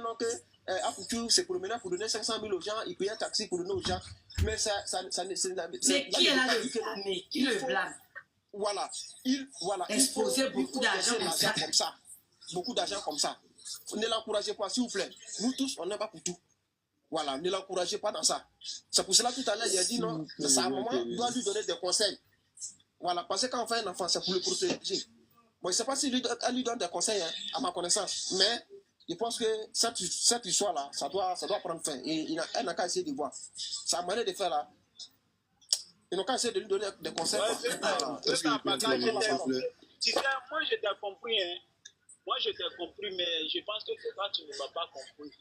non, que Apoutou s'est promené pour donner 500 000 aux gens, il payait un taxi pour donner aux gens. Mais ça mais qui est là le blâmer? Qui le blâme? Voilà. Exposer beaucoup d'argent comme ça. Beaucoup d'argent comme ça. Ne l'encouragez pas, s'il vous plaît. Nous tous, on n'est pas pour tout. Voilà, ne l'encouragez pas dans ça. C'est pour cela tout à l'heure, il a dit non, sa maman doit lui donner des conseils. Voilà, parce que quand on fait un enfant, c'est pour le protéger. Bon, je ne sais pas si elle lui donne des conseils, hein, à ma connaissance, mais je pense que cette histoire-là, ça doit prendre fin. Et elle n'a qu'à essayer de voir. Sa manière de faire là, ils n'ont qu'à essayer de lui donner des conseils. Moi, je t'ai compris, hein. Moi, je t'ai compris, mais je pense que c'est toi qui ne m'as pas compris.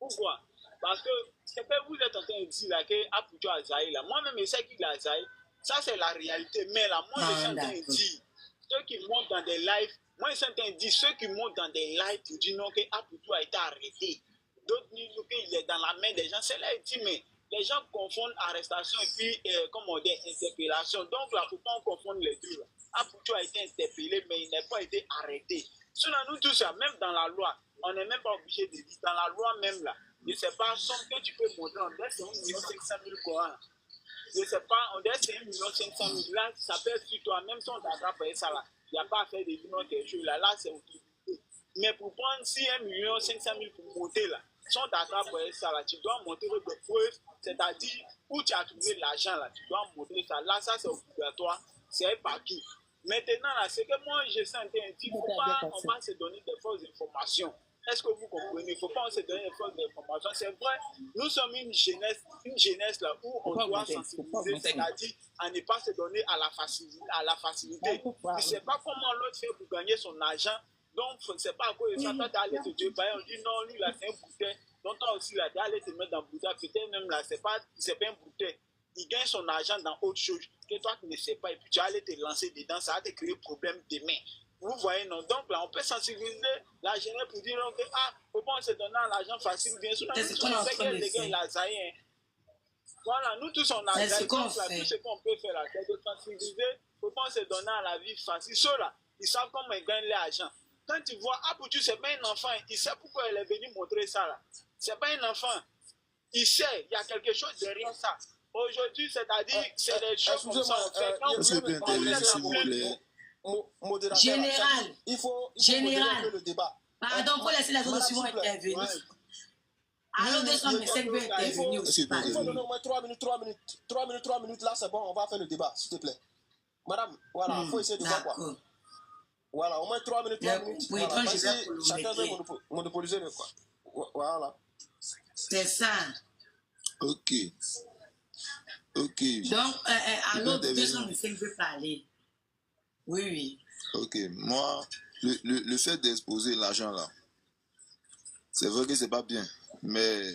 Pourquoi? Parce que ce que vous êtes en train de dire là, que Apoutou a zaï là, moi-même, je sais qu'il a zaï. Ça, c'est la réalité. Mais là, moi, je suis en train de dire, ceux qui montent dans des lives, moi, je suis en train de dire, ceux qui montent dans des lives pour dire non, que Apoutou a été arrêté. D'autres disent qu'il est dans la main des gens. C'est là, il dit, mais les gens confondent arrestation et puis, comme on dit, interpellation. Donc là, il ne faut pas confondre les deux. Apoutou a été interpellé, mais il n'a pas été arrêté. Sinon, nous tous, même dans la loi, on n'est même pas obligé de dire, dans la loi même là, je ne sais pas, somme que tu peux montrer, on dirait c'est 1 500 000 Corans. Je ne sais pas, on dirait c'est 1 500 000. Là, ça peut être sur toi, même si on t'attrape et ça là, il n'y a pas à faire des millions quelque chose là, là c'est autorité. Mais pour prendre si 1 500 000 pour monter là, si on t'attrape et ça là, tu dois montrer des preuves, c'est-à-dire où tu as trouvé l'argent là, tu dois montrer ça. Là, ça c'est obligatoire, c'est partout. Maintenant, là, c'est que moi, je sens qu'il ne faut pas, on va se donner des fausses informations. Est-ce que vous comprenez? Il ne faut pas se donner des fausses informations. C'est vrai, nous sommes une jeunesse là où on doit sensibiliser, c'est-à-dire à ne pas se donner à la facilité. Tu ne sais pas comment l'autre fait pour gagner son argent. Donc, ce n'est pas à cause de ça, toi, tu allé te dire, on dit non, lui, là, c'est un bouteille. Donc, toi aussi, là, tu allé te mettre dans le bouteille. Peut-être même là, ce n'est pas un bouteille. Il gagne son argent dans autre chose que toi tu ne sais pas et puis tu vas aller te lancer dedans, ça va te créer problème demain. Vous voyez, non? Donc là, on peut sensibiliser la jeunesse pour dire que faut pas se donner l'argent facile, bien sûr. Nous tous, on sait que les gars, il a zaï. Voilà, nous tous, on a zaï. Donc là, tout ce qu'on peut faire là, c'est de sensibiliser. Faut pas se donner à la vie facile. Ceux-là, ils savent comment ils gagnent l'argent. Quand tu vois, Apoutou, c'est pas un enfant, il sait pourquoi il est venu montrer ça là. C'est pas un enfant. Il sait, il y a quelque chose derrière ça. Aujourd'hui, c'est-à-dire, c'est des choses comme ça. Général, il faut général, le débat. Pardon, pour laisser les autres suivants intervenir. Alors, 225 veut intervenir aussi. Il faut donner au moins 3 minutes, là, c'est bon, on va faire le débat, s'il te plaît. Madame, voilà, il faut essayer de voir quoi. Voilà, au moins 3 minutes. Oui, voilà. Chacun veut monopoliser le quoi. Voilà. C'est ça. Ok. Donc, alors, 225 veut parler. Oui. Ok, moi, le fait d'exposer l'argent là, c'est vrai que c'est pas bien, mais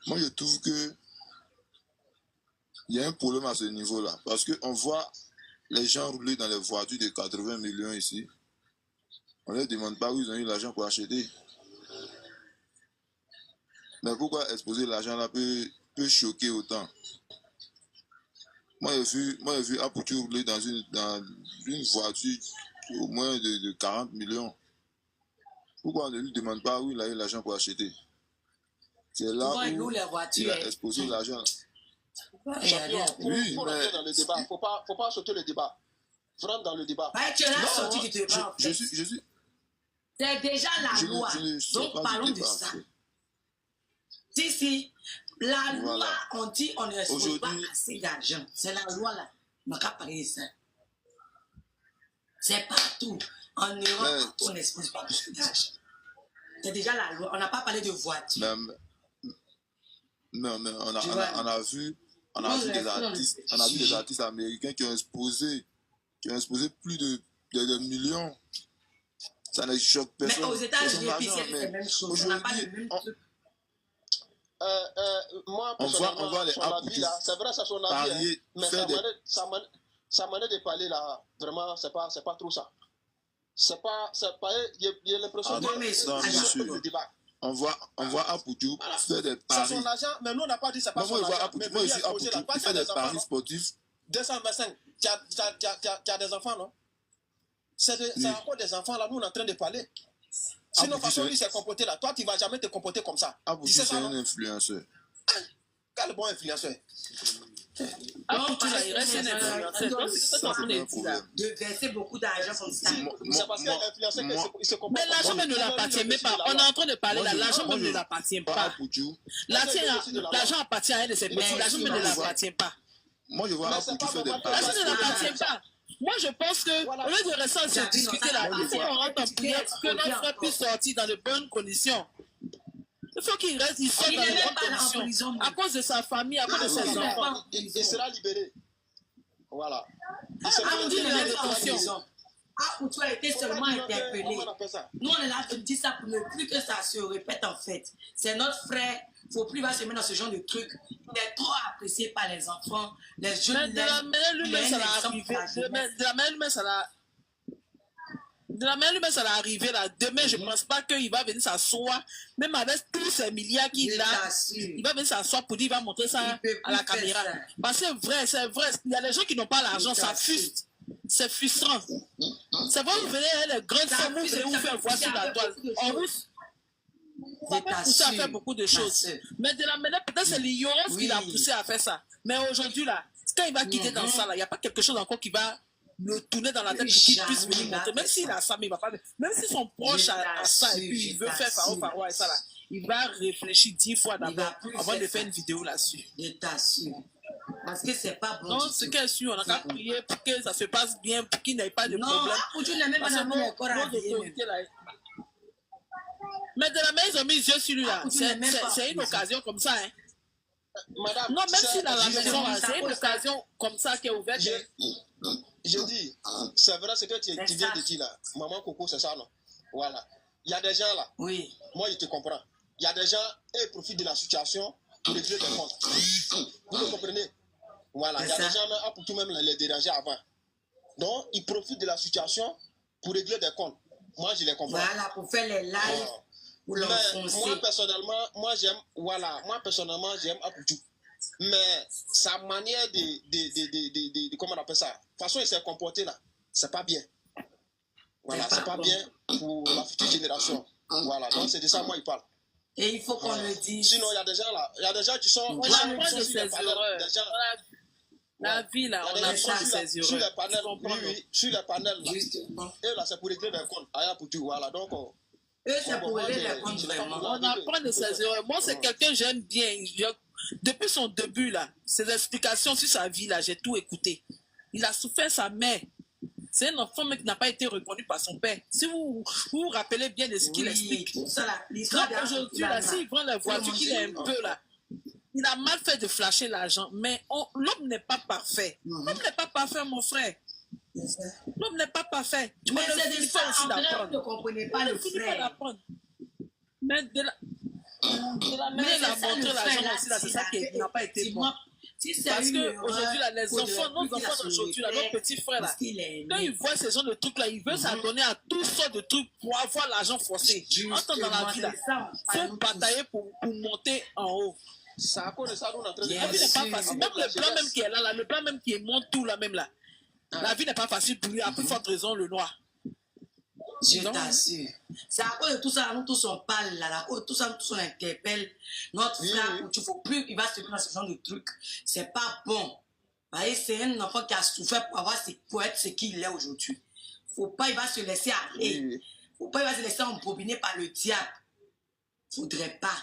moi je trouve que il y a un problème à ce niveau-là, parce qu'on voit les gens rouler dans les voitures de 80 millions ici, on ne leur demande pas où ils ont eu l'argent pour acheter. Mais pourquoi exposer l'argent là peut choquer autant? Moi, j'ai vu Apoutou rouler dans une voiture au moins de 40 millions. Pourquoi on ne lui demande pas où il a eu l'argent pour acheter? C'est là où il a exposé l'argent. Oui, mais dans le débat. Faut pas sauter le débat. Vraiment dans le débat. Ouais, tu l'as sorti du débat. Je suis. C'est déjà la loi. Donc, parlons de ça. Si. La loi, on dit on ne respecte pas assez d'argent. C'est la loi là. On n'a qu'à parler de ça. C'est partout. En Europe, on n'expose pas assez d'argent. C'est déjà la loi. On n'a pas parlé de voiture. Non, mais on a vu des artistes américains qui ont exposé plus de millions. Ça ne choque personne. Mais aux États-Unis, c'est la même chose. On n'a pas le même truc. Moi, on voit les avis là, c'est vrai, c'est son avis, hein, mais sa manière de parler là, vraiment, c'est pas trop ça. C'est pas, il y a l'impression que le débat. On voit Apoutou faire des paris. C'est son argent, mais nous on n'a pas dit c'est pas son argent. Moi ici Apoutou, il fait des paris sportifs. 225, tu as des enfants, non? C'est encore des enfants là, nous on est en train de parler. Sinon, de toute façon, lui s'est comporté là. Toi, tu ne vas jamais te comporter comme ça. Aboutou, c'est un influenceur. Quel bon influenceur. Aboutou, là, il reste un influenceur. Donc, c'est ce que tu es en train de dire là. De verser beaucoup d'argent comme ça. C'est parce qu'un influenceur, il se comporte. Mais l'argent même ne l'appartient même pas. On est en train de parler là. L'argent même ne l'appartient pas. L'argent appartient à elle de ses petits. L'argent même ne l'appartient pas. Moi, je vois Aboutou faire des L'argent passes. ne l'appartient pas. Moi, je pense que, au lieu de rester en se discuter là, il faut qu'on rentre en prière pour que notre frère puisse sortir dans de bonnes conditions. Il faut qu'il reste, il sorte dans de bonnes conditions. À cause de sa famille, à cause de ses enfants. Il sera libéré. Voilà. On dit la détention. Aboutou a été seulement interpellé. Nous, on est là pour dire ça pour ne plus que ça se répète en fait. C'est notre frère. Il ne faut plus se mettre dans ce genre de truc. Il est trop apprécié par les enfants, les jeunes. Mais de la manière lui-même, ça va arriver. De la manière lui-même, ça va. De la manière lui-même, ça va arriver là. Demain, je ne pense pas qu'il va venir s'asseoir, même avec tous ces milliards qu'il a. Il va venir s'asseoir pour dire, il va montrer ça à la caméra. Parce que c'est vrai, c'est vrai. Il y a des gens qui n'ont pas l'argent, ça fruste. C'est frustrant. C'est vrai, vous venez les grandes femmes, vous faire voir sur la toile. On vous. Ça peut pousser à faire beaucoup de choses. Mais de la manière, peut-être c'est l'ignorance qui l'a poussé à faire ça. Mais aujourd'hui, là, quand il va quitter dans ça, là, il n'y a pas quelque chose encore qui va le tourner dans la tête pour qu'il puisse venir monter. Même s'il a ça, mais il va pas. Même si son proche a ça et puis il veut faire Faro et ça, là, il va réfléchir 10 fois d'abord avant de faire une vidéo là-dessus. Je t'assure. Parce que c'est pas bon. Non, c'est qu'elle suit, on a qu'à prier pour que ça se passe bien, pour qu'il n'ait pas de problème. Non, tu n'es même pas dans mon corps à dire. Mais de la main, ils ont mis les yeux sur lui là. C'est une occasion comme ça. Hein. Madame, non, même si dans la maison, c'est une occasion comme ça qui est ouverte. Je dis, c'est vrai ce que tu viens de dire là. Maman Coco, c'est ça, non? Voilà. Il y a des gens là. Oui. Moi, je te comprends. Il y a des gens, ils profitent de la situation pour régler des comptes. Vous le comprenez? Voilà. Il y a des gens, même, pour tout même les déranger avant. Donc, ils profitent de la situation pour régler des comptes. Moi, je les comprends. Voilà, pour faire les lives. Mais moi, personnellement, j'aime Aboutou. Mais sa manière de comment on appelle ça? De toute façon, il s'est comporté là. C'est pas bien. Voilà, c'est pas bien pour la future génération. Voilà, donc c'est de ça, moi, il parle. Et il faut qu'on le dise. Sinon, il y a des gens là. Il y a des gens qui sont. On apprend de ses erreurs. La vie là, on apprend de ses erreurs. Sur les panels, oui, sur les panels là. Et là, c'est pour régler des comptes. Voilà, donc. C'est pour régler des comptes vraiment. On apprend de ses erreurs. Moi, c'est quelqu'un que j'aime bien. Depuis son début là, ses explications sur sa vie là, j'ai tout écouté. Il a souffert sa mère. C'est un enfant mais qui n'a pas été reconnu par son père. Si vous vous rappelez bien de ce qu'il explique. Aujourd'hui là, s'il prend la voiture qu'il est un peu là, il a mal fait de flasher l'argent. Mais l'homme n'est pas parfait. L'homme n'est pas parfait, mon frère. L'homme n'est pas parfait. Mais c'est de ça, en vrai, vous ne comprenez pas le frère. Mais de la manière il a montré l'argent aussi, là, c'est ça qui n'a pas été bon. Parce qu'aujourd'hui, les enfants, nos enfants d'aujourd'hui, nos petits frères, là, quand ils voient ce genre de trucs-là, ils veulent s'adonner à toutes sortes de trucs pour avoir l'argent forcé. En temps dans la vie, là, il faut batailler pour monter en haut. C'est à cause de ça qu'on est en train de La vie n'est pas facile. Même le blanc même qui est là, le blanc même qui monte tout là même là. La vie n'est pas facile pour lui, à plus forte raison le noir. Je t'assure. C'est à cause de tout ça, nous tous on parle là, à cause de tout ça, nous tous on interpelle notre frère. Tu ne faut plus, il va se mettre dans ce genre de truc. C'est pas bon. C'est un enfant qui a souffert pour être ce qu'il est aujourd'hui. Faut pas, il va se laisser aller. Faut pas, il va se laisser embobiner par le diable. Faudrait pas.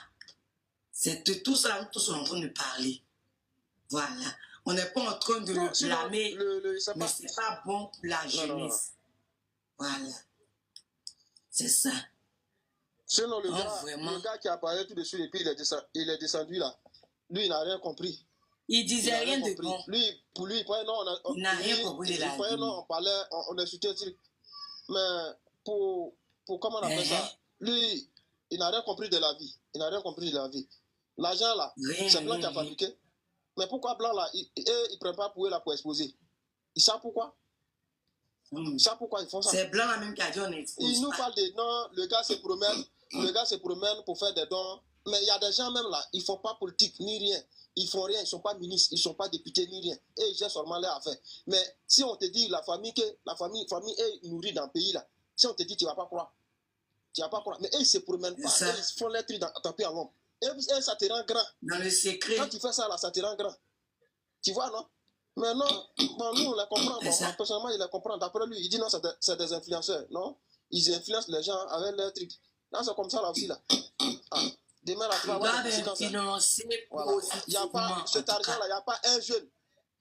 C'est de tout ça, nous tous on est en train de parler. Voilà. On n'est pas en train de le blâmer, mais c'est pas bon pour la jeunesse. Voilà. C'est ça. Sinon, le gars qui apparaît tout de suite et puis il est descendu là. Lui, il n'a rien compris. Il disait rien de bon. Pour lui, il n'a rien compris de la vie. On parlait, on insultait le truc. Mais pour comment on appelle ça? Lui, il n'a rien compris de la vie. Il n'a rien compris de la vie. L'argent là, c'est Blanc qui a fabriqué. Mais pourquoi Blanc là, il ne prend pas pour eux là pour exposer? Il sait pourquoi? Ça pourquoi ils font ça? C'est Blanc même qui a dit on expose. Il nous parle de non, le gars se promène pour faire des dons. Mais il y a des gens même là, ils ne font pas politique ni rien. Ils ne font rien, ils ne sont pas ministres, ils ne sont pas députés ni rien. Et ils gèrent seulement leur affaire. Mais si on te dit la famille est nourrie dans le pays là, si on te dit tu ne vas pas croire. Tu n'as pas courage. Mais eux, ils ne se promènent pas. Ça. Eux, ils font les trucs dans tapis à l'homme. Et ça te rend grand. Dans le secret. Quand tu fais ça, là, ça te rend grand. Tu vois, non? Mais non, bon, nous, on les comprend. Bon, personnellement, il les comprend. D'après lui, il dit non, c'est des influenceurs. Non? Ils influencent les gens avec leurs trucs. Là, c'est comme ça, là aussi, là. Ah. Demain, là, tu vas avoir des conséquences. Voilà. Il n'y a pas cet argent-là, il n'y a pas un jeune.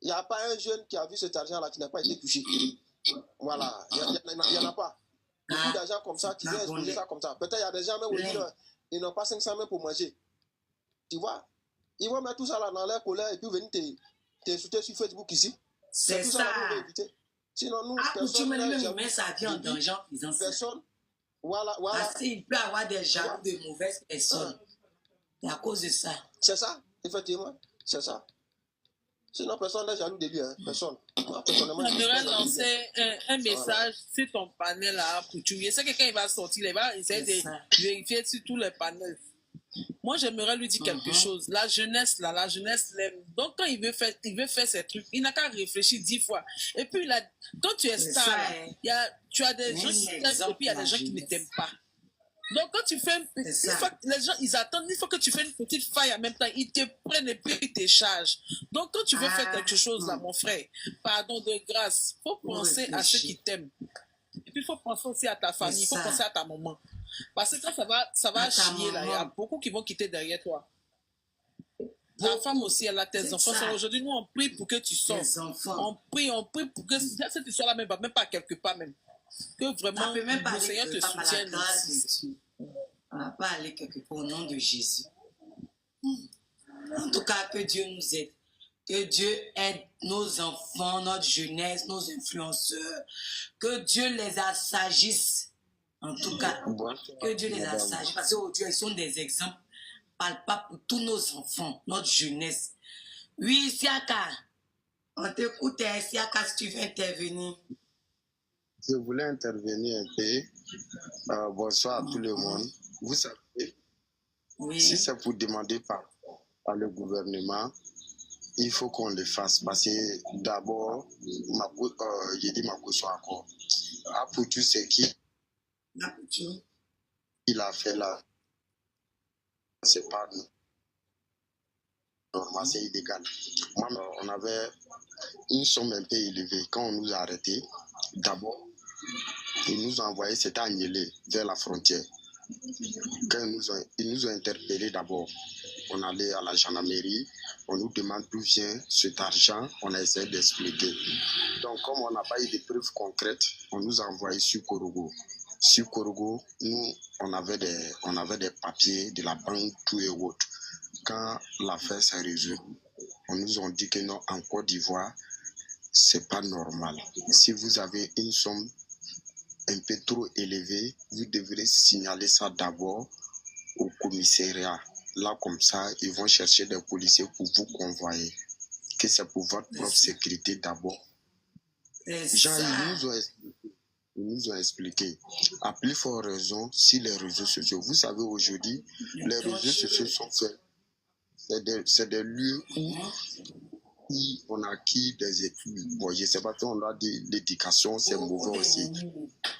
Il n'y a pas un jeune qui a vu cet argent-là qui n'a pas été touché. Voilà. Il n'y en a pas. Beaucoup d'argent comme ça, qui vient exposer ça comme ça. Peut-être il y a des gens même où ils n'ont pas 500 000 pour manger. Tu vois? Ils vont mettre tout ça là dans leur colère et puis venir t'insulter sur Facebook ici. C'est ça. Sinon, nous, personne. Voilà. Parce qu'il peut y avoir des gens de mauvaises personnes. C'est à cause de ça. C'est ça, effectivement. C'est ça. Sinon, personne n'est jaloux de lui. Hein. Personne. J'aimerais lancer un message sur ton panel là pour tu. Je sais que quand il va sortir, il va essayer de vérifier sur tous les panels. Moi, j'aimerais lui dire quelque chose. La jeunesse l'aime. Donc, quand il veut faire ses trucs, il n'a qu'à réfléchir 10 fois. Et puis, quand tu es star, tu as des gens qui t'aiment et puis il y a des gens qui ne t'aiment pas. Donc, quand tu fais les gens, ils attendent, il faut que tu fais une petite faille en même temps. Ils te prennent et puis ils te chargent. Donc, quand tu veux faire quelque chose là, mon frère, pardon de grâce, il faut penser à ceux qui t'aiment. Et puis, il faut penser aussi à ta famille, il faut penser à ta maman. Parce que quand ça va chier là, il y a beaucoup qui vont quitter derrière toi. Ta femme aussi, elle a tes enfants. Aujourd'hui, nous, on prie pour que tu sortes. On prie pour que cette histoire-là même pas quelque part même. Que vraiment, le Seigneur te soutienne. On ne va pas aller quelque part au nom de Jésus. En tout cas, que Dieu nous aide. Que Dieu aide nos enfants, notre jeunesse, nos influenceurs. Que Dieu les assagisse. En tout cas, que Dieu les assagisse. Parce qu'aujourd'hui, ils sont des exemples palpables pour tous nos enfants, notre jeunesse. Oui, Siaka. On t'écoute, Siaka, si tu veux intervenir. Je voulais intervenir un peu. Bonsoir à tout le monde. Vous savez, si c'est pour demander par le gouvernement, il faut qu'on le fasse. Parce que d'abord, j'ai dit ma cause soit encore. Aputu, c'est qui il a fait là. C'est pas normal, c'est illégal. Moi, on avait une somme un peu élevée. Quand on nous a arrêtés, d'abord, ils nous ont envoyé, c'était à Niélé, vers la frontière. Quand ils nous ont interpellés d'abord, on allait à la gendarmerie, on nous demande d'où vient cet argent, on a essayé d'expliquer. Donc, comme on n'a pas eu de preuves concrètes, on nous a envoyé sur Korogo. Sur Korogo, nous, on avait des papiers de la banque, tout et autres. Quand l'affaire s'est résolue, on nous a dit que non, en Côte d'Ivoire, c'est pas normal. Si vous avez une somme un peu trop élevée, vous devrez signaler ça d'abord au commissariat. Là, comme ça, ils vont chercher des policiers pour vous convoyer. Que c'est pour votre propre sécurité d'abord. Jean, ils nous ont expliqué. À plus forte raison, si les réseaux sociaux, vous savez aujourd'hui, les réseaux sociaux sont faits. C'est des lieux où on a acquis des études. Bon, je ne sais pas si on a de l'éducation, c'est mauvais aussi.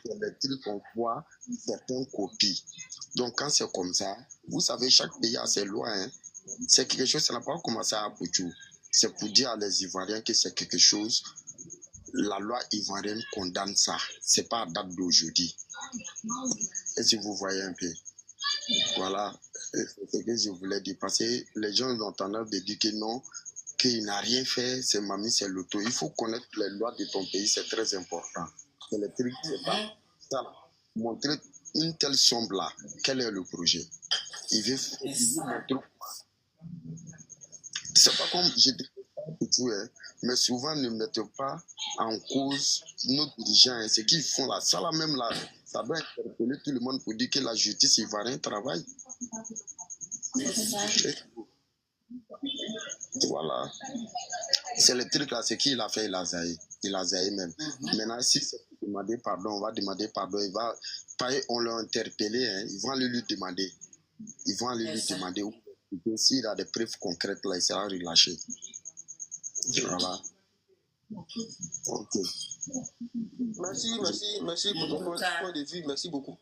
C'est des trucs qu'on voit, certaines copies. Donc, quand c'est comme ça, vous savez, chaque pays a ses lois. Hein. C'est quelque chose, ça n'a pas commencé à Aputu. C'est pour dire à les Ivoiriens que c'est quelque chose. La loi ivoirienne condamne ça. Ce n'est pas à date d'aujourd'hui. Et si vous voyez un peu, voilà, c'est ce que je voulais dire. Parce que les gens ont tendance de dire que non, qu'il n'a rien fait, c'est mamie, c'est l'auto. Il faut connaître les lois de ton pays, c'est très important. C'est le truc, c'est pas ça. Montrer une telle somme là, quel est le projet? Il veut montrer. C'est pas comme je dis tout, hein, mais souvent ne mettez pas en cause nos dirigeants. Hein, ce qu'ils font là, ça là même là, ça doit interpeller tout le monde pour dire que la justice ivoirienne travaille. Voilà. C'est le truc là, c'est qu'il a fait, il a zaï même. Maintenant, si c'est pour demander pardon, on va demander pardon. On l'a interpellé, hein, ils vont aller lui demander. Ils vont aller lui demander s'il a des preuves concrètes là, il sera relâché. Voilà. Ok. Merci pour ton point de vue. Merci beaucoup.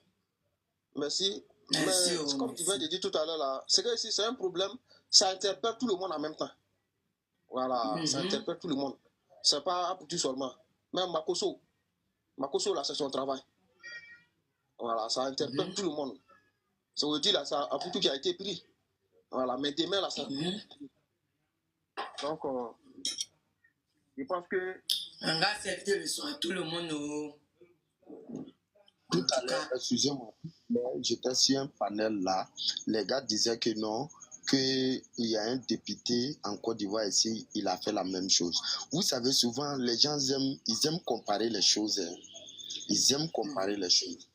Merci. Merci, Mais comme tu viens de dire tout à l'heure, là, c'est que ici, c'est un problème, ça interpelle tout le monde en même temps. Voilà, ça interpelle tout le monde. C'est pas Aputu seulement. Même Makoso, là, c'est son travail. Voilà, ça interpelle tout le monde. Ça veut dire, là, c'est Aputu qui a été pris. Voilà, mais demain, là, ça. Donc, je pense que. Un gars servir de leçon à tout le monde. Tout à l'heure, excusez-moi, j'étais sur un panel là, les gars disaient que non, qu'il y a un député en Côte d'Ivoire ici, il a fait la même chose. Vous savez, souvent, les gens aiment comparer les choses. Hein. Ils aiment comparer les choses.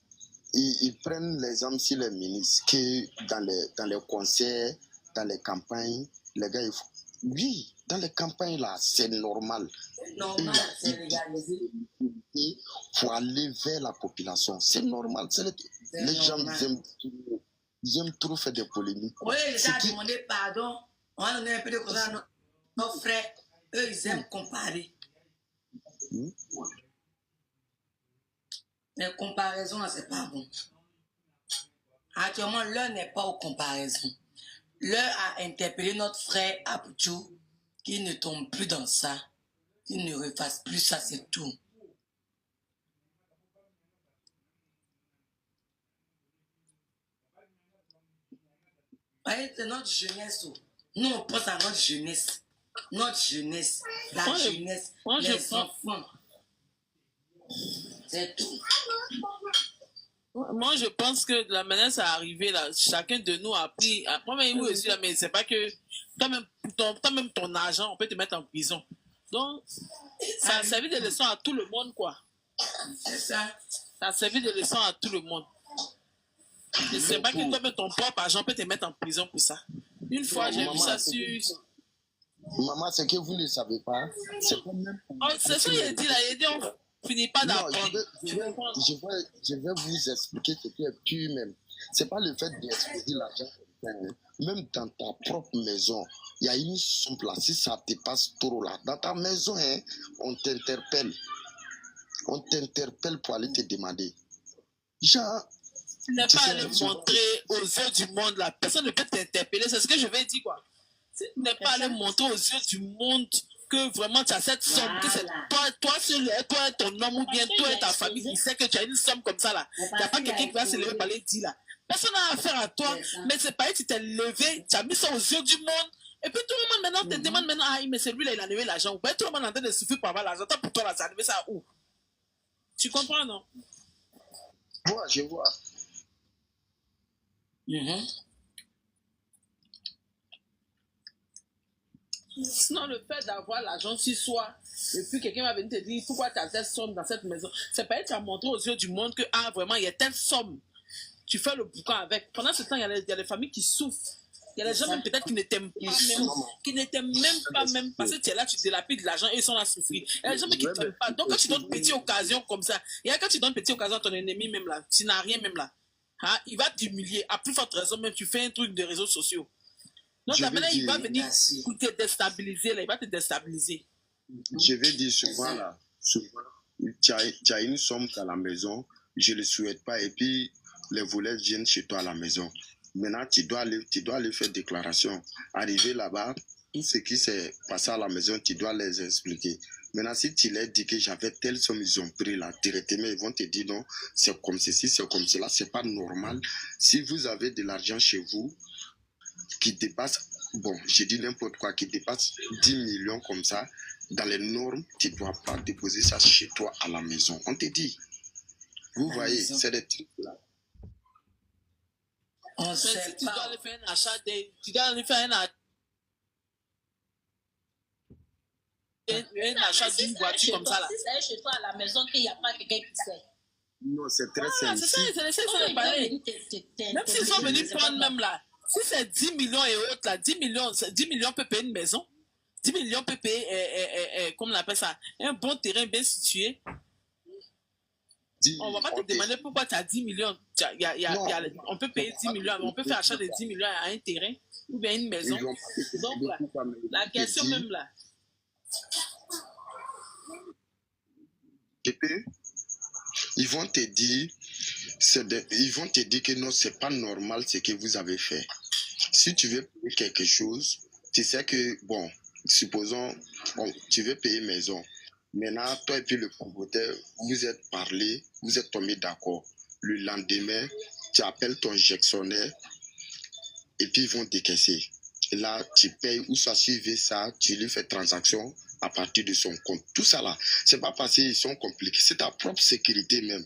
Ils prennent l'exemple sur les ministres, que dans les concerts, dans les campagnes, les gars, oui, dans les campagnes là, c'est normal. Normal, c'est légalisé. Il faut aller vers la population. C'est normal. Les gens aiment trop faire des polémiques. Oui, les gens ont demandé pardon. On a donné un peu de cause à nos frères. Eux, ils aiment comparer. Les comparaisons, c'est pas bon. Actuellement, l'heure n'est pas aux comparaisons. L'heure a interpellé notre frère Aputu qu'il ne tombe plus dans ça, qu'il ne refasse plus ça, c'est tout. C'est notre jeunesse. Nous, on pense à notre jeunesse. Notre jeunesse. La jeunesse. Les enfants. C'est tout. Moi, je pense que de la manière ça a arrivé, là, chacun de nous a pris. Moi-même, oui aussi, là, mais c'est pas que. Toi-même, ton argent, on peut te mettre en prison. Donc, ça a servi de leçon à tout le monde, quoi. C'est ça. Ça a servi de leçon à tout le monde. Et c'est pas que toi-même, ton propre argent peut te mettre en prison pour ça. Une fois, j'ai vu ça sur. Maman, c'est que vous ne savez pas. C'est pas même. Oh, c'est ça qu'il a dit, là. Il a dit, on finit pas d'apprendre. Je vais vous expliquer ce qui est pur même. C'est pas le fait d'exposer l'argent. Même dans ta propre maison, il y a une somme là. Si ça dépasse trop là, dans ta maison, hein, on t'interpelle. On t'interpelle pour aller te demander. Genre, tu n'es pas allé montrer aux yeux du monde, la personne ne peut t'interpeller, c'est ce que je vais dire, quoi. Tu n'es pas allé montrer aux yeux du monde que vraiment tu as cette somme, que c'est toi seul, toi et ton homme ou bien toi et ta famille qui sait que tu as une somme comme ça là. Il n'y a pas quelqu'un qui va se lever par les dire là. Personne n'a affaire à toi, mais c'est pas tu t'es levé, tu as mis ça aux yeux du monde. Et puis tout le monde maintenant te demande maintenant, ah mais c'est lui là, il a levé l'argent. Ou bien tout le monde est en train de souffrir pour avoir l'argent. Toi pour toi là, ça a levé ça où? Tu comprends, non? Moi, je vois. Sinon, le fait d'avoir l'argent sur soi, et puis quelqu'un va venir te dire pourquoi tu as cette somme dans cette maison, c'est pas être à montrer aux yeux du monde que, ah, vraiment, il y a telle somme. Tu fais le boucan avec. Pendant ce temps, il y a des familles qui souffrent. Il y a des gens même peut-être qui ne t'aiment pas même, qui ne t'aiment même pas même, parce que tu es là, tu délapides l'argent et ils sont là à souffrir. Il y a des gens qui ne t'aiment pas. Donc, quand tu donnes une petite occasion comme ça, et quand tu donnes une petite occasion à ton ennemi même là, tu n'as rien même là, hein, il va t'humilier. À plus forte raison, même tu fais un truc de réseaux sociaux. Donc, maintenant, il va venir pour te déstabiliser, là, il va te déstabiliser. Je vais dire souvent, là, tu as une somme à la maison, je ne le souhaite pas, et puis les voleurs viennent chez toi à la maison. Maintenant, tu dois aller faire déclaration. Arriver là-bas, tout ce qui s'est passé à la maison, tu dois les expliquer. Maintenant, si tu leur dis que j'avais telle somme, ils ont pris là, directement, ils vont te dire non, c'est comme ceci, c'est comme cela, c'est pas normal. Si vous avez de l'argent chez vous, qui dépasse, bon, je dis n'importe quoi, qui dépasse 10 millions comme ça, dans les normes, tu ne dois pas déposer ça chez toi à la maison. On te dit. Vous voyez, c'est des trucs là. On sait si tu dois aller faire un achat, tu dois aller faire un achat d'une voiture comme ça là. Si c'est chez toi à la maison qu'il n'y a pas quelqu'un qui sait. Non, c'est très simple. C'est ça, pareil. Même s'ils sont venus prendre même là, si c'est 10 millions et autres là, 10 millions peut payer une maison. 10 millions peut payer, comment on appelle ça, un bon terrain bien situé. On ne va pas te demander pourquoi tu as 10 millions. On peut payer 10 millions, on peut faire achat de 10 millions à un terrain ou bien une maison. Donc là, la question même là. Ils vont te dire, Ils vont te dire que non, c'est pas normal ce que vous avez fait. Si tu veux payer quelque chose, tu sais que, bon, supposons, tu veux payer maison. Maintenant, toi et puis le promoteur, vous êtes parlé, vous êtes tombés d'accord. Le lendemain, tu appelles ton gestionnaire et puis ils vont décaisser. Et là, tu payes ou soit suivez ça, tu lui fais transaction à partir de son compte. Tout ça là, c'est pas parce qu'ils sont compliqués, c'est ta propre sécurité même.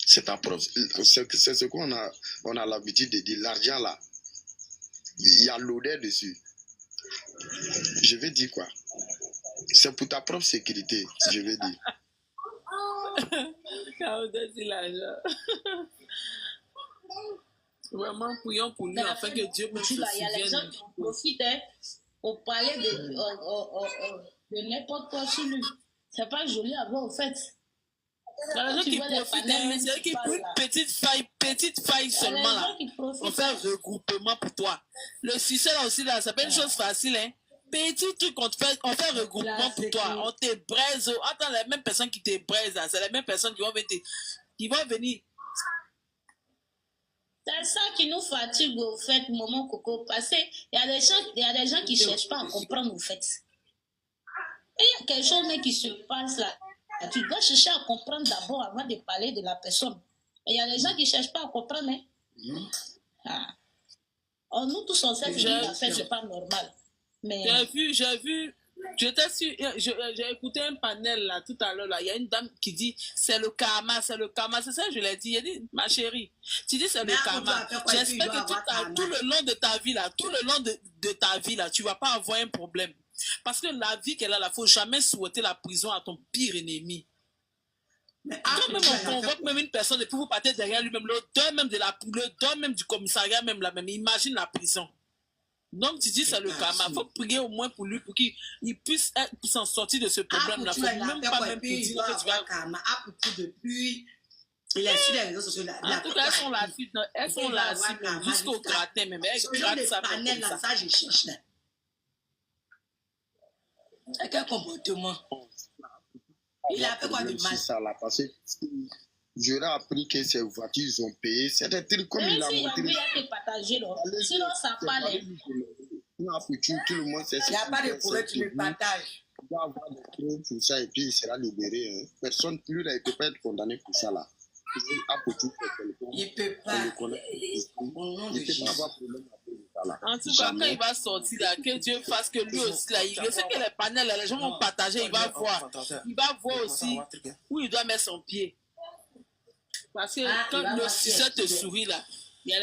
C'est ta propre. C'est ce qu'on a l'habitude de dire. L'argent là, il y a l'odeur dessus. Je vais dire quoi? C'est pour ta propre sécurité, je vais dire. Vraiment, prions pour lui, afin que Dieu me Il y a les gens souvienne. qui profitent pour parler de n'importe quoi sur lui. C'est pas joli à voir, au fait. Il y a des gens qui profitent, c'est qui pour une petite faille seulement là. On fait un regroupement pour toi. Le succès là aussi là, c'est pas une chose facile, hein. Petit truc, on fait un regroupement pour toi. On te braise. Attends, les mêmes personnes qui te braisent là, c'est les mêmes personnes qui vont venir. C'est ça qui nous fatigue, au fait, maman Coco. Parce qu'il y a des gens qui ne cherchent pas à comprendre, au fait. Et il y a quelque chose qui se passe là. Tu dois chercher à comprendre d'abord avant de parler de la personne. Et il y a des gens qui ne cherchent pas à comprendre. Hein? Nous tous, on sait que ce n'est pas normal. Mais... J'ai vu, j'ai écouté un panel là tout à l'heure. Il y a une dame qui dit c'est le karma. C'est ça, je l'ai dit. Elle dit, ma chérie, tu dis c'est le karma. J'espère que tout le long de ta vie là, tu ne vas pas avoir un problème. Parce que la vie qu'elle a, il ne faut jamais souhaiter la prison à ton pire ennemi. Quand même on convoque même une personne et puis vous partez derrière lui-même, l'odeur même du commissariat même là même, imagine la prison. Donc tu dis c'est le karma, il faut prier au moins pour lui pour qu'il puisse s'en sortir de ce problème-là. Il ne faut même pas même pour dire que tu vas... karma. Depuis, il est sur les réseaux sociaux. En tout cas, elles sont là jusqu'au gratin même. Elles grattent ça même comme ça. Je cherche là. C'est quel comportement? Il a fait quoi de mal? Ça là, parce que j'aurais appris que ces voitures, ils ont payé. C'est des trucs comme il a montré. Il y a que partager, sinon ça parle. Tout le monde sait. Il n'y a pas de problème, tu le partages. Il doit avoir des preuves pour ça et puis il sera libéré. Hein. Personne plus là, il ne peut pas être condamné pour ça là. Il ne peut pas. Au nom de Jésus. En tout cas, quand il va sortir là, que Dieu fasse que lui aussi là, je sais que les panels, là, les gens vont partager, il va voir aussi où il doit mettre son pied. Parce que quand le succès te sourit là, il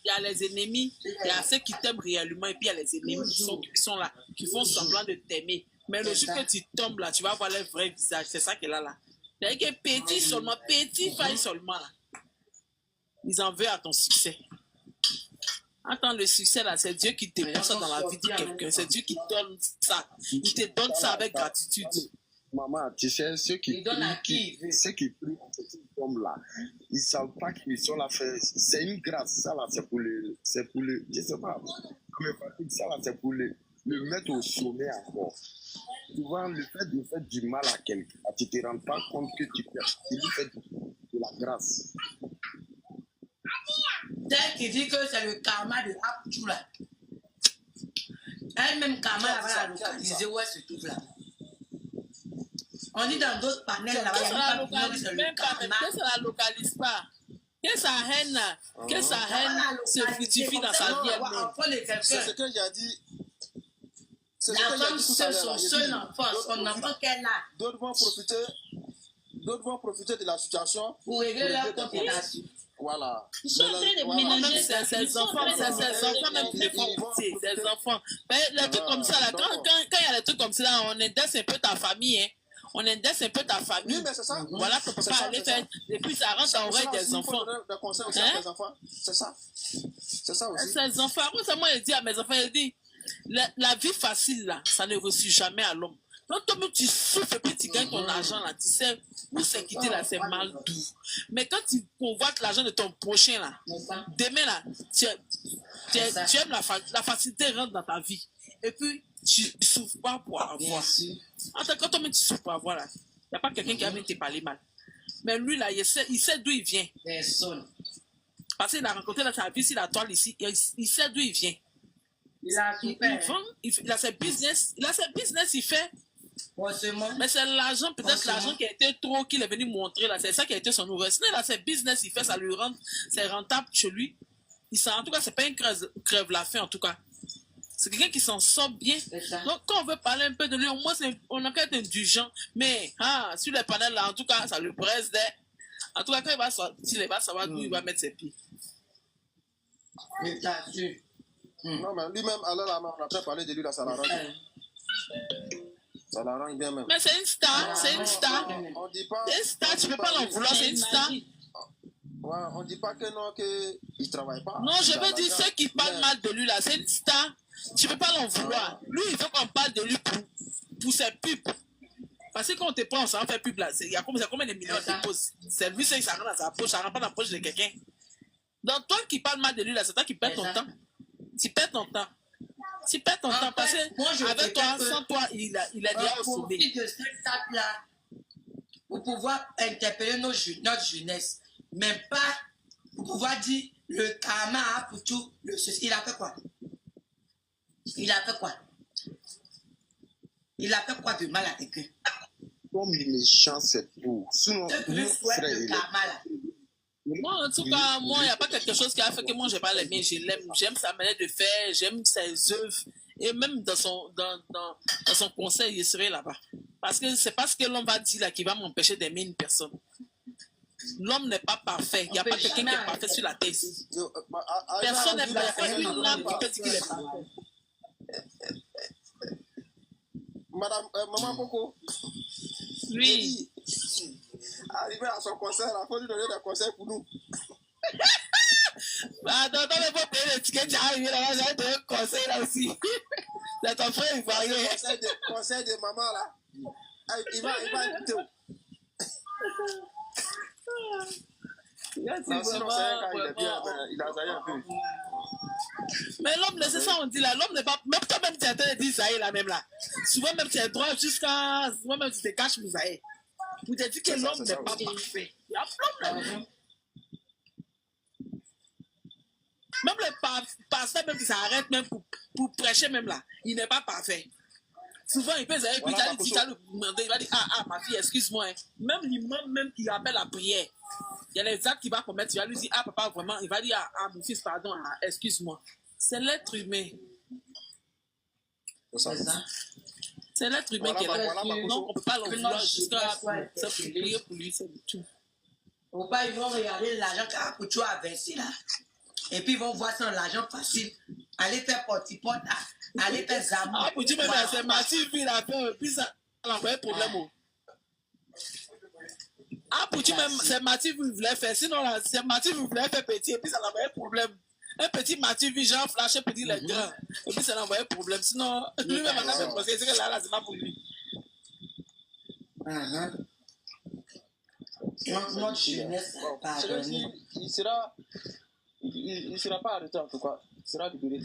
y a les ennemis, il y a ceux qui t'aiment réellement et puis il y a les ennemis qui sont là, qui font semblant de t'aimer. Mais le jour que tu tombes là, tu vas voir leur vrai visage, c'est ça qu'elle a là. C'est-à-dire que petit faille seulement là. Ils en veulent à ton succès. Attends, le succès là, c'est Dieu qui te met ça dans la vie de quelqu'un. C'est Dieu qui donne ça. Il te donne ça avec gratitude. Maman, tu sais, ceux qui prient pour ce homme là, ils ne savent pas qu'ils sont là. C'est une grâce. Ça là, c'est pour le. Je ne sais pas. Mais ça là, c'est pour le mettre au sommet encore. Souvent, le fait de faire du mal à quelqu'un, tu ne te rends pas compte que tu lui fais de la grâce. Celle qui dit que c'est le karma de Apchou là. Elle-même, karma, elle va la localiser où elle se trouve là. On dit dans d'autres panels là-bas, il n'y a pas de c'est le karma. Que ça ne la localise pas. Que sa haine se fructifie dans sa vie elle-même. C'est ce que j'ai dit. La femme seule, son seul enfant, son enfant qu'elle a. D'autres vont profiter de la situation pour régler leur compétence. Voilà. Ils sont en train de ménager ces enfants même qui font pitié, ces enfants. Mais les trucs comme ça, là, quand il y a des trucs comme ça, là, on indexe un peu ta famille, hein. On indexe un peu ta famille. Oui, mais c'est ça. Voilà, pour pas aller faire. Et puis ça rentre dans l'oreille des enfants. C'est ça. C'est ça aussi. Ces enfants, moi, je dis à mes enfants, je dis, la vie facile, là, ça ne reçut jamais à l'homme. Donc, toi-même, tu souffres et puis tu gagnes ton argent, là, tu sais, où c'est quitter, là, c'est mal doux. Mais quand tu convoites l'argent de ton prochain, là, demain, là, tu aimes la facilité rentre dans ta vie. Et puis, tu ne souffres pas pour avoir. En tant que toi-même, tu souffres pour avoir, là. Il n'y a pas quelqu'un qui va venir te parler mal. Mais lui, là, il sait d'où il vient. Personne. Parce qu'il a rencontré dans sa vie ici, la toile ici, il sait d'où il vient. Il a Il super. vend, il a ses business, il fait. Forcément. Mais c'est l'argent, peut-être Forcément. l'argent qui a été trop, qu'il est venu montrer là. C'est ça qui a été son nouveau. Sinon, là, ses business, il fait, ça lui rend, c'est rentable chez lui. En tout cas, c'est pas une crève la faim, en tout cas. C'est quelqu'un qui s'en sort bien. Donc, quand on veut parler un peu de lui, au moins, on a qu'à être indulgent. Mais, sur les panels là, en tout cas, ça lui presse des. En tout cas, quand il va sortir, il va savoir d'où il va mettre ses pieds. Je t'assure. Non, mais lui-même, alors là, on a très parlé de lui, là, ça l'arrange. Ça l'arrange bien même. Mais c'est une star, c'est une star. On dit pas. C'est une star, tu peux pas l'en vouloir, c'est une star. Ouais, on dit pas que non, qu'il travaille pas. Non, je veux dire, ceux qui parlent mal de lui là, c'est une star. Tu peux pas l'en vouloir. Lui, il veut qu'on parle de lui pour ses pubs. Parce que quand on te prend, on s'en fait pub là. Il y a combien de millions de poses. C'est lui, ça rentre dans sa poche, ça rentre pas dans la poche de quelqu'un. Donc, toi qui parles mal de lui là, c'est toi qui perds ton temps. Tu perds ton temps. Tu perds ton temps parce que avec toi, sans toi, il a déjà sauvé. De cette table-là, pour pouvoir interpeller notre jeunesse, mais pas pour pouvoir dire le karma a pour tout. Il a fait quoi? Il a fait quoi? Il a fait quoi de mal à quelqu'un? Comme méchant, c'est pour. Sinon, Le souhait de karma là. Moi, en tout cas, moi, il n'y a pas quelque chose qui a fait que moi, je n'ai pas l'aimé. Je l'aime. J'aime sa manière de faire, j'aime ses œuvres. Et même dans son conseil, il serait là-bas. Parce que c'est pas ce que l'homme va dire là qui va m'empêcher d'aimer une personne. L'homme n'est pas parfait. Il n'y a pas quelqu'un qui est parfait sur la terre. Personne n'est parfait. Il y a une âme qui peut dire qu'il est parfait. Madame, Maman Coco. Oui. Arrivé à son concert, il faut lui donner des conseils pour nous. Attends, mais faut payer les tickets, tu es arrivé là-bas, j'ai donné un conseil là aussi. C'est ton frère ivoirien. Conseil de maman là. Il va écouter. Non, sinon, c'est un gars, il est bien, il a zaillé un peu. Mais l'homme, c'est ça on dit là, l'homme n'est pas. Même toi-même, tu es en train de dire Zahé là même là. Souvent même, tu es droit jusqu'à. Souvent même, tu te caches pour Zahé. Pour te dire que l'homme n'est pas parfait. Il y a problème. Même le pasteur, même qui s'arrête même pour prêcher même là, il n'est pas parfait. Souvent, il peut dire, puis il va dire, ma fille, excuse-moi. Hein. Même l'imam même qui appelle la prière, il y a les actes qu'il va commettre, tu vas lui dire, papa, vraiment, il va dire, mon fils, pardon, excuse-moi. C'est l'être humain. C'est l'être humain qui est là. Donc, on ne peut pas l'en vouloir jusqu'à prier pour lui, c'est tout. Faut pas, ils vont regarder l'argent qu'Apoucho a versé là. Et puis ils vont voir ça, l'argent facile. Allez faire porte-porte, allez faire Zamou. Apoucho, même, c'est Mathilde, il a fait, puis ça a envoyé problème. Apoucho, même, c'est Mathilde, il voulait faire. Sinon, c'est Mathilde, il voulait faire petit, et puis ça a envoyé problème. Un petit Mathilde, genre flashé pour dire les grands. Et puis ça a envoyé problème. Sinon, lui-même, on a fait parce que c'est que là, c'est pas pour lui. Notre jeunesse, pardon. Il sera pas arrêté en tout cas. Il sera libéré.